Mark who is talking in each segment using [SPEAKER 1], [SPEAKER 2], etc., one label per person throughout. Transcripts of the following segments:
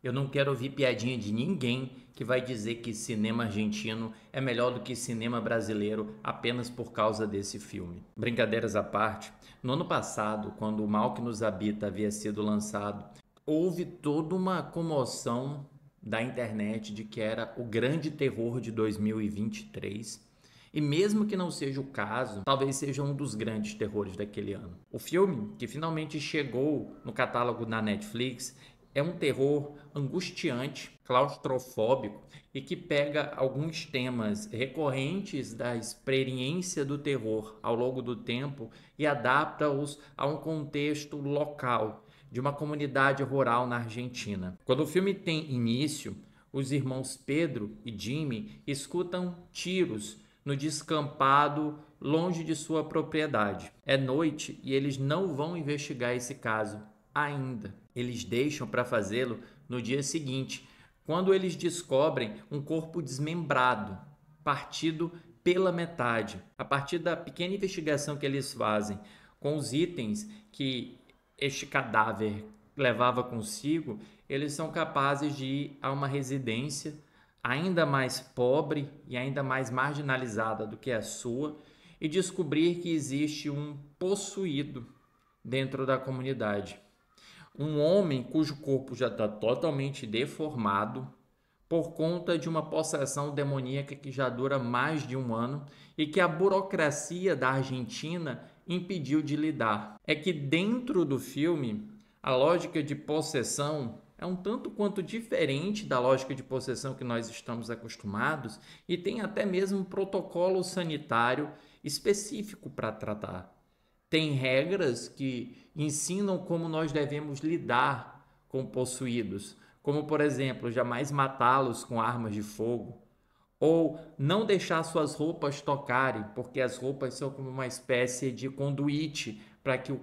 [SPEAKER 1] Eu não quero ouvir piadinha de ninguém que vai dizer que cinema argentino é melhor do que cinema brasileiro apenas por causa desse filme. Brincadeiras à parte, no ano passado, quando O Mal que Nos Habita havia sido lançado, houve toda uma comoção da internet de que era o grande terror de 2023. E mesmo que não seja o caso, talvez seja um dos grandes terrores daquele ano. O filme, que finalmente chegou no catálogo da Netflix, é um terror angustiante, claustrofóbico e que pega alguns temas recorrentes da experiência do terror ao longo do tempo e adapta-os a um contexto local de uma comunidade rural na Argentina. Quando o filme tem início, os irmãos Pedro e Jimmy escutam tiros no descampado longe de sua propriedade. É noite e eles não vão investigar esse caso ainda. Eles deixam para fazê-lo no dia seguinte, quando eles descobrem um corpo desmembrado, partido pela metade. A partir da pequena investigação que eles fazem com os itens que este cadáver levava consigo, eles são capazes de ir a uma residência ainda mais pobre e ainda mais marginalizada do que a sua e descobrir que existe um possuído dentro da comunidade. Um homem cujo corpo já está totalmente deformado por conta de uma possessão demoníaca que já dura mais de um ano e que a burocracia da Argentina impediu de lidar. É que dentro do filme, a lógica de possessão é um tanto quanto diferente da lógica de possessão que nós estamos acostumados e tem até mesmo um protocolo sanitário específico para tratar. Tem regras que ensinam como nós devemos lidar com possuídos, como, por exemplo, jamais matá-los com armas de fogo, ou não deixar suas roupas tocarem, porque as roupas são como uma espécie de conduíte para que o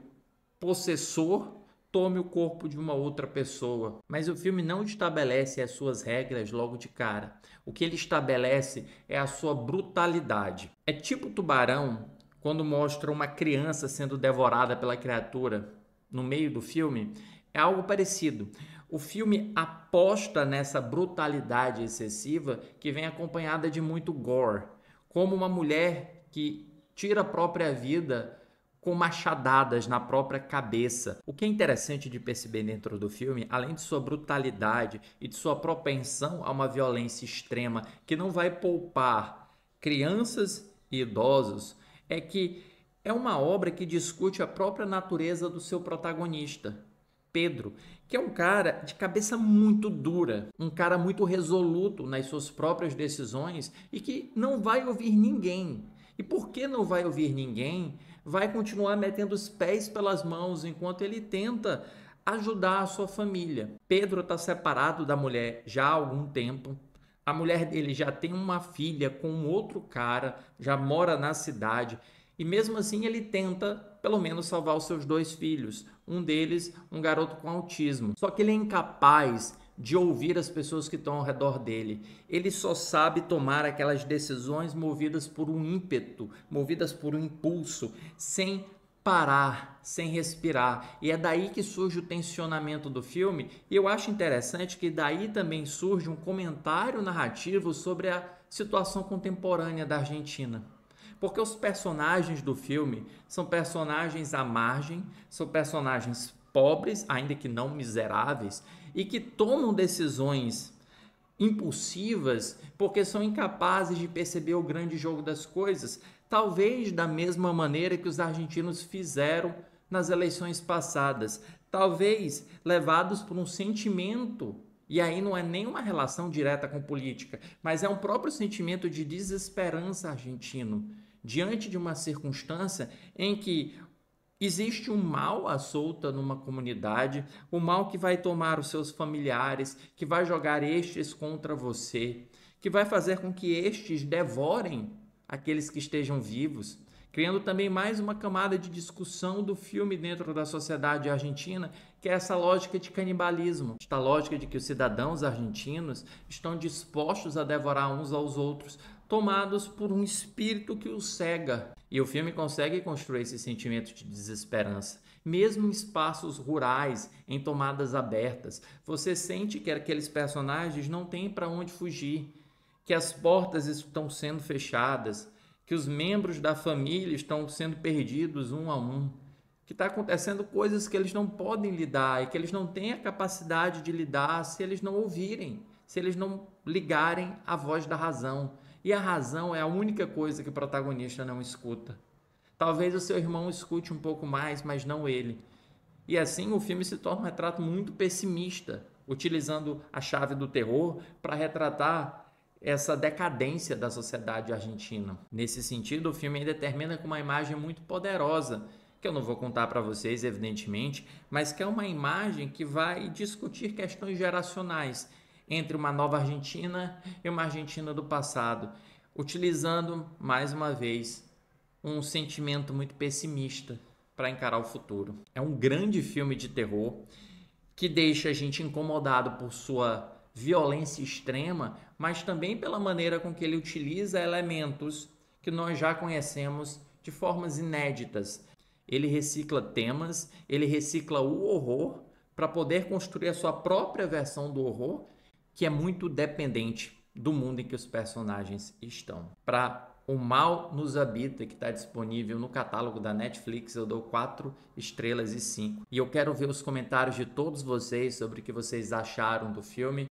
[SPEAKER 1] possessor tome o corpo de uma outra pessoa. Mas o filme não estabelece as suas regras logo de cara. O que ele estabelece é a sua brutalidade. É tipo Tubarão, quando mostra uma criança sendo devorada pela criatura no meio do filme, é algo parecido. O filme aposta nessa brutalidade excessiva que vem acompanhada de muito gore, como uma mulher que tira a própria vida com machadadas na própria cabeça. O que é interessante de perceber dentro do filme, além de sua brutalidade e de sua propensão a uma violência extrema que não vai poupar crianças e idosos, é que é uma obra que discute a própria natureza do seu protagonista, Pedro, que é um cara de cabeça muito dura, um cara muito resoluto nas suas próprias decisões e que não vai ouvir ninguém. E por que não vai ouvir ninguém? Vai continuar metendo os pés pelas mãos enquanto ele tenta ajudar a sua família. Pedro está separado da mulher já há algum tempo. A mulher dele já tem uma filha com outro cara, já mora na cidade. E mesmo assim ele tenta, pelo menos, salvar os seus dois filhos. Um deles, um garoto com autismo. Só que ele é incapaz de ouvir as pessoas que estão ao redor dele. Ele só sabe tomar aquelas decisões movidas por um ímpeto, movidas por um impulso, sem parar, sem respirar. E é daí que surge o tensionamento do filme. E eu acho interessante que daí também surge um comentário narrativo sobre a situação contemporânea da Argentina. Porque os personagens do filme são personagens à margem, são personagens pobres, ainda que não miseráveis, e que tomam decisões impulsivas porque são incapazes de perceber o grande jogo das coisas, talvez da mesma maneira que os argentinos fizeram nas eleições passadas, talvez levados por um sentimento. E aí não é nenhuma relação direta com política, mas é um próprio sentimento de desesperança argentino, diante de uma circunstância em que existe um mal à solta numa comunidade, o mal que vai tomar os seus familiares, que vai jogar estes contra você, que vai fazer com que estes devorem aqueles que estejam vivos, criando também mais uma camada de discussão do filme dentro da sociedade argentina, que é essa lógica de canibalismo, esta lógica de que os cidadãos argentinos estão dispostos a devorar uns aos outros, tomados por um espírito que os cega. E o filme consegue construir esse sentimento de desesperança. mesmo em espaços rurais, em tomadas abertas. Você sente que aqueles personagens não têm para onde fugir, que as portas estão sendo fechadas, que os membros da família estão sendo perdidos um a um, que está acontecendo coisas que eles não podem lidar e que eles não têm a capacidade de lidar se eles não ouvirem, se eles não ligarem à voz da razão. E a razão é a única coisa que o protagonista não escuta. Talvez o seu irmão escute um pouco mais, mas não ele. E assim o filme se torna um retrato muito pessimista, utilizando a chave do terror para retratar essa decadência da sociedade argentina. Nesse sentido, o filme ainda termina com uma imagem muito poderosa, que eu não vou contar para vocês, evidentemente, mas que é uma imagem que vai discutir questões geracionais entre uma nova Argentina e uma Argentina do passado, utilizando, mais uma vez, um sentimento muito pessimista para encarar o futuro. É um grande filme de terror que deixa a gente incomodado por sua violência extrema, mas também pela maneira com que ele utiliza elementos que nós já conhecemos de formas inéditas. Ele recicla temas, ele recicla o horror para poder construir a sua própria versão do horror, que é muito dependente do mundo em que os personagens estão. Para O Mal Nos Habita, que está disponível no catálogo da Netflix, eu dou 4 estrelas e 5. E eu quero ver os comentários de todos vocês sobre o que vocês acharam do filme.